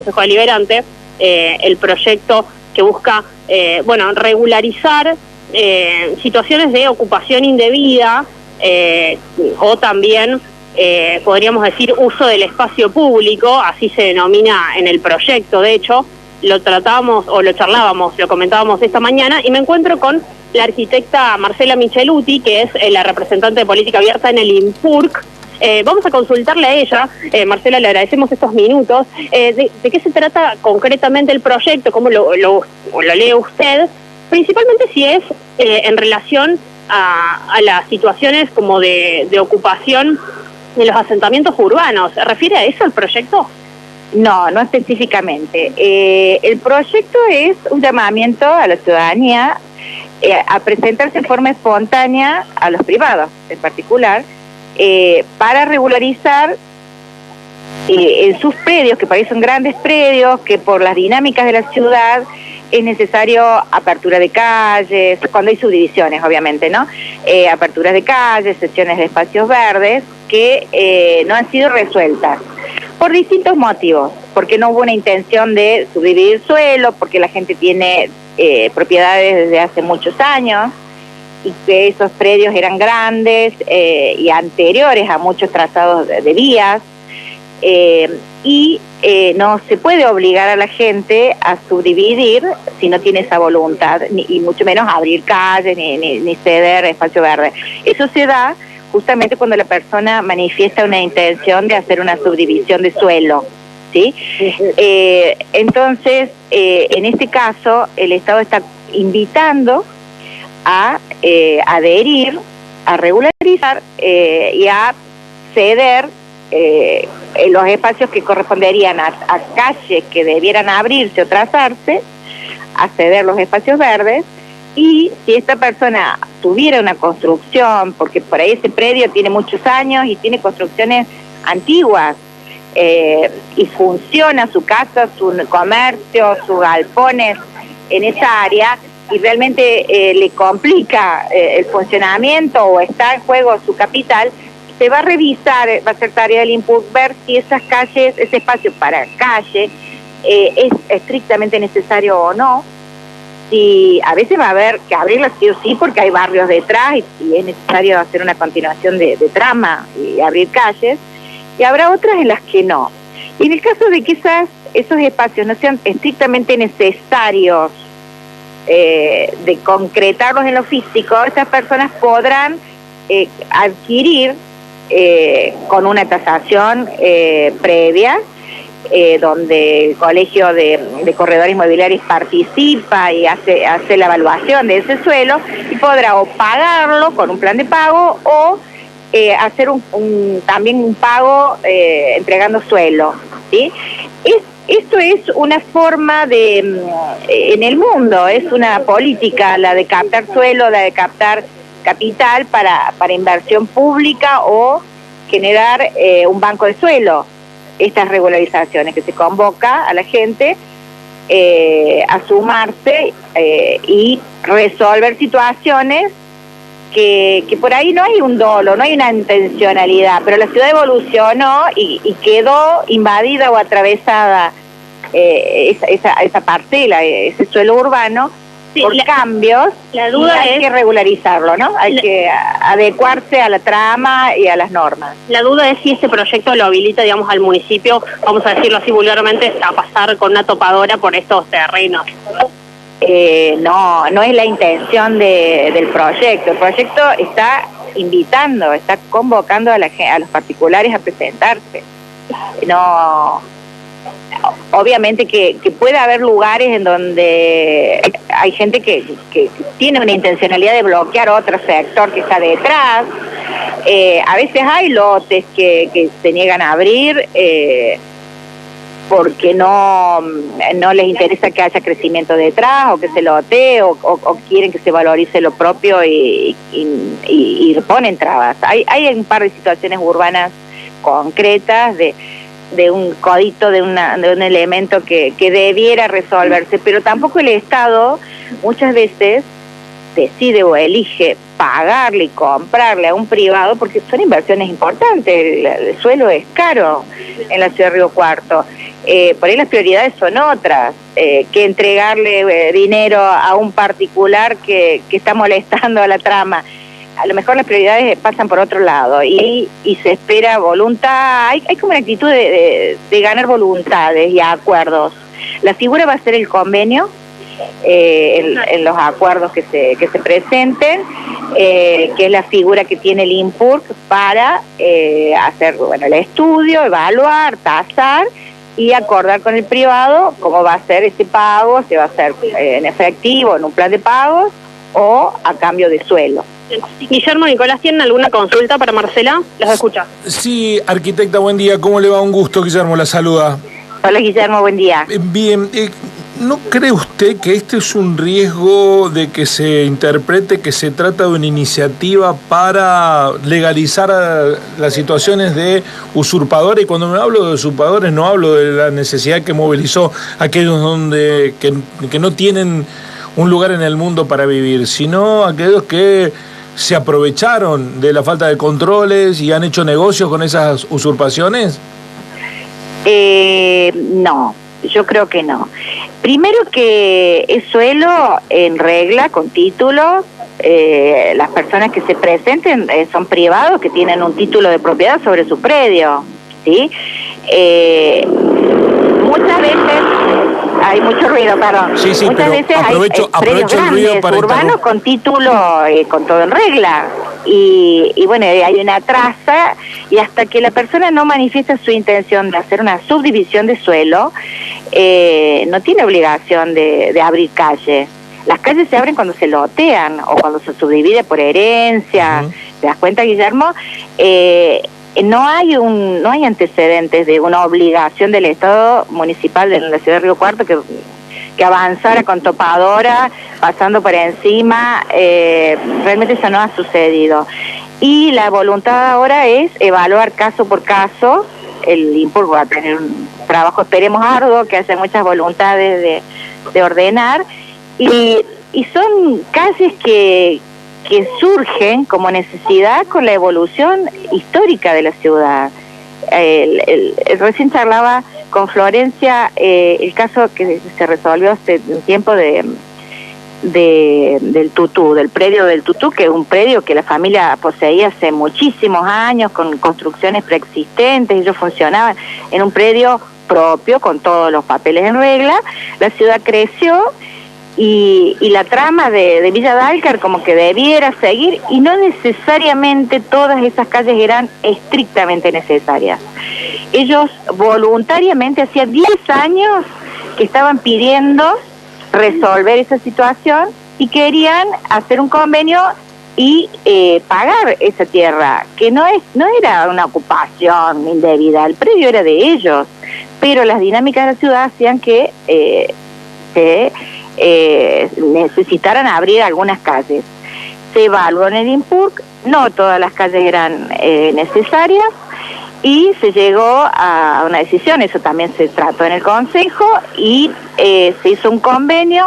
Consejo Deliberante, el proyecto que busca regularizar situaciones de ocupación indebida o también podríamos decir uso del espacio público, así se denomina en el proyecto. De hecho, lo tratábamos o lo charlábamos, lo comentábamos esta mañana, y me encuentro con la arquitecta Marcela Michelutti, que es la representante de política abierta en el INPURC. Vamos a consultarle a ella. Marcela, le agradecemos estos minutos. ¿De qué se trata concretamente el proyecto? ¿Cómo lo lee usted? Principalmente si es en relación a las situaciones como de ocupación de los asentamientos urbanos. ¿Se refiere a eso el proyecto? No, no específicamente. El proyecto es un llamamiento a la ciudadanía a presentarse en forma espontánea a los privados en particular, para regularizar en sus predios, que para eso son grandes predios, que por las dinámicas de la ciudad es necesario apertura de calles, cuando hay subdivisiones obviamente, ¿no? Aperturas de calles, secciones de espacios verdes, que no han sido resueltas por distintos motivos, porque no hubo una intención de subdividir suelo, porque la gente tiene propiedades desde hace muchos años, y que esos predios eran grandes y anteriores a muchos trazados de vías, y no se puede obligar a la gente a subdividir si no tiene esa voluntad, y mucho menos abrir calles ni ceder espacio verde. Eso se da justamente cuando la persona manifiesta una intención de hacer una subdivisión de suelo, ¿sí? Entonces, en este caso, el Estado está invitando a adherir, a regularizar y a ceder los espacios que corresponderían a calles que debieran abrirse o trazarse, a ceder los espacios verdes. Y si esta persona tuviera una construcción, porque por ahí ese predio tiene muchos años y tiene construcciones antiguas, y funciona su casa, su comercio, sus galpones en esa área, y realmente le complica el funcionamiento o está en juego su capital, se va a revisar, va a ser tarea del INPURC ver si esas calles, ese espacio para calle es estrictamente necesario o no. Si a veces va a haber que abrirla sí o sí porque hay barrios detrás y es necesario hacer una continuación de trama y abrir calles, y habrá otras en las que no. Y en el caso de que esos espacios no sean estrictamente necesarios de concretarlos en lo físico, esas personas podrán adquirir con una tasación previa, donde el Colegio de Corredores Inmobiliarios participa y hace la evaluación de ese suelo, y podrá o pagarlo con un plan de pago o hacer también un pago entregando suelo, ¿sí? Esto es una forma en el mundo, es una política la de captar suelo, la de captar capital para inversión pública o generar un banco de suelo. Estas regularizaciones que se convoca a la gente a sumarse y resolver situaciones que por ahí no hay un dolo, no hay una intencionalidad, pero la ciudad evolucionó y quedó invadida o atravesada esa parcela, ese suelo urbano, sí, por cambios. La duda hay que regularizarlo, ¿no? Hay que adecuarse a la trama y a las normas. La duda es si este proyecto lo habilita, digamos, al municipio, vamos a decirlo así vulgarmente, a pasar con una topadora por estos terrenos. No es la intención del proyecto. El proyecto está invitando, está convocando a los particulares a presentarse. No, obviamente que puede haber lugares en donde hay gente que tiene una intencionalidad de bloquear otro sector que está detrás. A veces hay lotes que se niegan a abrir porque no les interesa que haya crecimiento detrás, o que se lotee, o quieren que se valorice lo propio y ponen trabas. Hay un par de situaciones urbanas concretas de un codito, de un elemento que debiera resolverse, pero tampoco el Estado muchas veces decide o elige pagarle y comprarle a un privado, porque son inversiones importantes. El suelo es caro en la ciudad de Río Cuarto, por ahí las prioridades son otras, que entregarle dinero a un particular que está molestando a la trama. A lo mejor las prioridades pasan por otro lado y se espera voluntad. Hay como una actitud de ganar voluntades y acuerdos. La figura va a ser el convenio en los acuerdos que se presenten, que es la figura que tiene el INPURC para hacer el estudio, evaluar, tasar y acordar con el privado cómo va a ser ese pago, si va a ser en efectivo, en un plan de pagos o a cambio de suelo. Guillermo, Nicolás, ¿tienen alguna consulta para Marcela? Los escucha. Sí, arquitecta, buen día. ¿Cómo le va? Un gusto, Guillermo, la saluda. Hola, Guillermo, buen día. Bien, ¿no cree usted que este es un riesgo de que se interprete que se trata de una iniciativa para legalizar las situaciones de usurpadores? Y cuando me hablo de usurpadores no hablo de la necesidad que movilizó a aquellos que no tienen un lugar en el mundo para vivir, sino aquellos que se aprovecharon de la falta de controles y han hecho negocios con esas usurpaciones. No, yo creo que no. Primero que es suelo en regla, con título. Las personas que se presenten son privados que tienen un título de propiedad sobre su predio, ¿sí? Muchas veces hay mucho ruido, perdón. Sí, muchas veces aprovecho el ruido para urbanos con título, con todo en regla. Y bueno, hay una traza, y hasta que la persona no manifiesta su intención de hacer una subdivisión de suelo, no tiene obligación de abrir calles. Las calles se abren cuando se lotean o cuando se subdivide por herencia. ¿Te das cuenta, Guillermo? No hay antecedentes de una obligación del Estado municipal de la ciudad de Río Cuarto que avanzara con topadora, pasando por encima. Realmente eso no ha sucedido. Y la voluntad ahora es evaluar caso por caso. El INPURC va a tener un trabajo, esperemos, arduo, que hace muchas voluntades de ordenar. Y son calles que surgen como necesidad con la evolución histórica de la ciudad. Recién charlaba con Florencia el caso que se resolvió hace un tiempo del Tutú, del predio del Tutú, que es un predio que la familia poseía hace muchísimos años, con construcciones preexistentes. Ellos funcionaban en un predio propio, con todos los papeles en regla. La ciudad creció y la trama de Villa Dálcar como que debiera seguir, y no necesariamente todas esas calles eran estrictamente necesarias. Ellos voluntariamente, hacía 10 años que estaban pidiendo resolver esa situación y querían hacer un convenio y pagar esa tierra, que no era una ocupación indebida, el predio era de ellos, pero las dinámicas de la ciudad hacían que necesitaran abrir algunas calles. Se evaluó en el INPURC, no todas las calles eran necesarias, y se llegó a una decisión. Eso también se trató en el Consejo, y se hizo un convenio,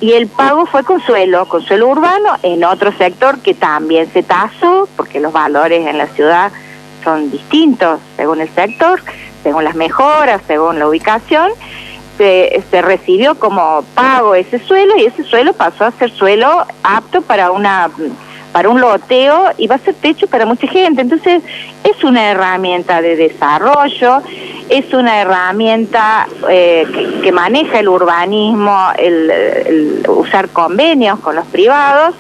y el pago fue con suelo urbano en otro sector que también se tasó, porque los valores en la ciudad son distintos según el sector, según las mejoras, según la ubicación. Se recibió como pago ese suelo, y ese suelo pasó a ser suelo apto para un loteo, y va a ser techo para mucha gente. Entonces es una herramienta de desarrollo, es una herramienta que maneja el urbanismo, el usar convenios con los privados,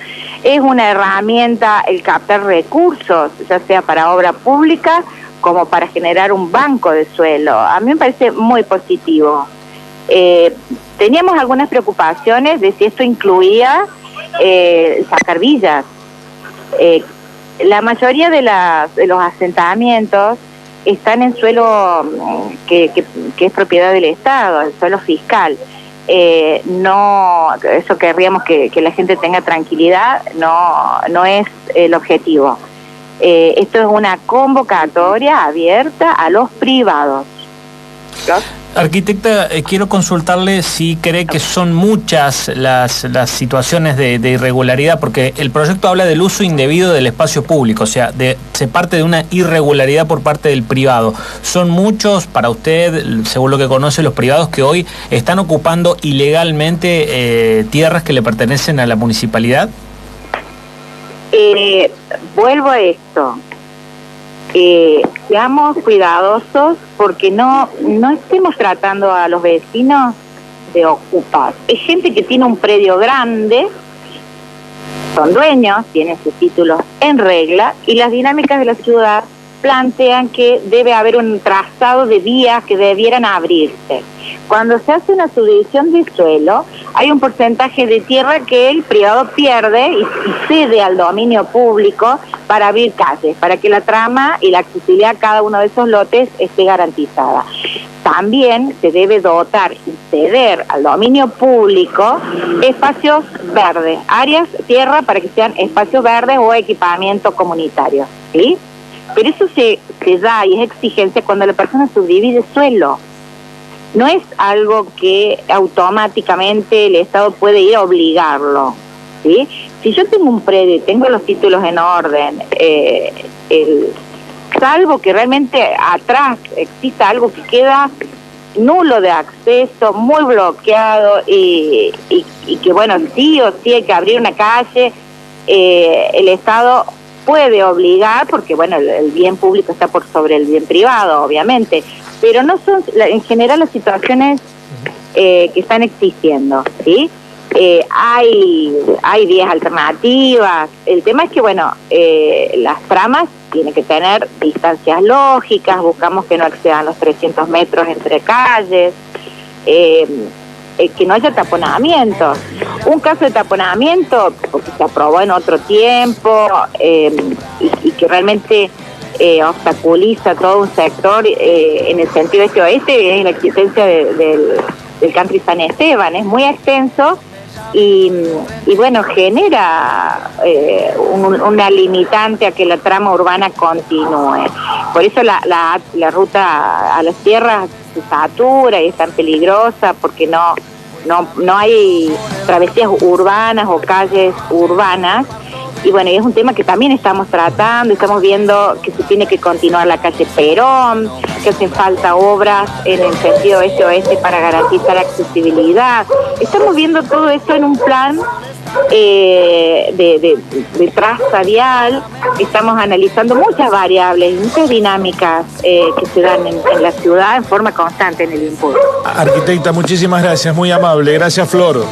es una herramienta el captar recursos, ya sea para obra pública como para generar un banco de suelo. A mí me parece muy positivo. Teníamos algunas preocupaciones de si esto incluía sacar villas. La mayoría de los asentamientos están en suelo que es propiedad del Estado, el suelo fiscal. No, eso querríamos que la gente tenga tranquilidad, no es el objetivo. Esto es una convocatoria abierta a los privados. Arquitecta, quiero consultarle si cree que son muchas las situaciones de irregularidad, porque el proyecto habla del uso indebido del espacio público, o sea, se parte de una irregularidad por parte del privado. ¿Son muchos para usted, según lo que conoce, los privados que hoy están ocupando ilegalmente tierras que le pertenecen a la municipalidad? Vuelvo a esto. Seamos cuidadosos porque no estemos tratando a los vecinos de ocupar. Es gente que tiene un predio grande, son dueños, tienen sus títulos en regla, y las dinámicas de la ciudad plantean que debe haber un trazado de vías que debieran abrirse. Cuando se hace una subdivisión de suelo, hay un porcentaje de tierra que el privado pierde y cede al dominio público para abrir calles, para que la trama y la accesibilidad a cada uno de esos lotes esté garantizada. También se debe dotar y ceder al dominio público espacios verdes, áreas, tierra para que sean espacios verdes o equipamiento comunitario, ¿sí? Pero eso se da y es exigencia cuando la persona subdivide suelo. No es algo que automáticamente el Estado puede ir a obligarlo, ¿sí? Si yo tengo un predio y tengo los títulos en orden, salvo que realmente atrás exista algo que queda nulo de acceso, muy bloqueado y que bueno, sí o sí hay que abrir una calle, el Estado puede obligar, porque bueno, el bien público está por sobre el bien privado, obviamente, pero no son en general las situaciones que están existiendo, ¿sí? Hay vías alternativas. El tema es que bueno, las tramas tienen que tener distancias lógicas, buscamos que no excedan los 300 metros entre calles, que no haya taponamientos. Un caso de taponamiento, porque se aprobó en otro tiempo y que realmente obstaculiza todo un sector en el sentido este-oeste, es la existencia del country San Esteban, es muy extenso y bueno, genera una limitante a que la trama urbana continúe. Por eso la ruta a las tierras se satura y es tan peligrosa, porque no hay travesías urbanas o calles urbanas. Y bueno, y es un tema que también estamos tratando, estamos viendo que se tiene que continuar la calle Perón, que hacen falta obras en el sentido este-oeste para garantizar accesibilidad. Estamos viendo todo esto en un plan de traza vial. Estamos analizando muchas variables, muchas dinámicas que se dan en la ciudad en forma constante en el INPURC. Arquitecta, muchísimas gracias, muy amable. Gracias, Flor.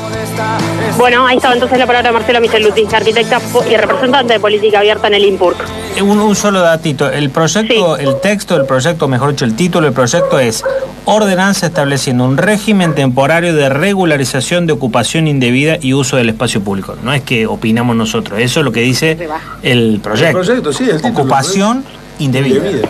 Bueno, ahí estaba entonces la palabra de Marcela Micheluti, arquitecta y representante de política abierta en el INPURC. Un solo datito, el proyecto, sí. El texto del proyecto, mejor dicho, el título del proyecto es Ordenanza estableciendo un régimen temporario de regularización de ocupación indebida y uso del espacio público. No es que opinamos nosotros, eso es lo que dice el proyecto. El proyecto, sí, el título. Ocupación indebida. El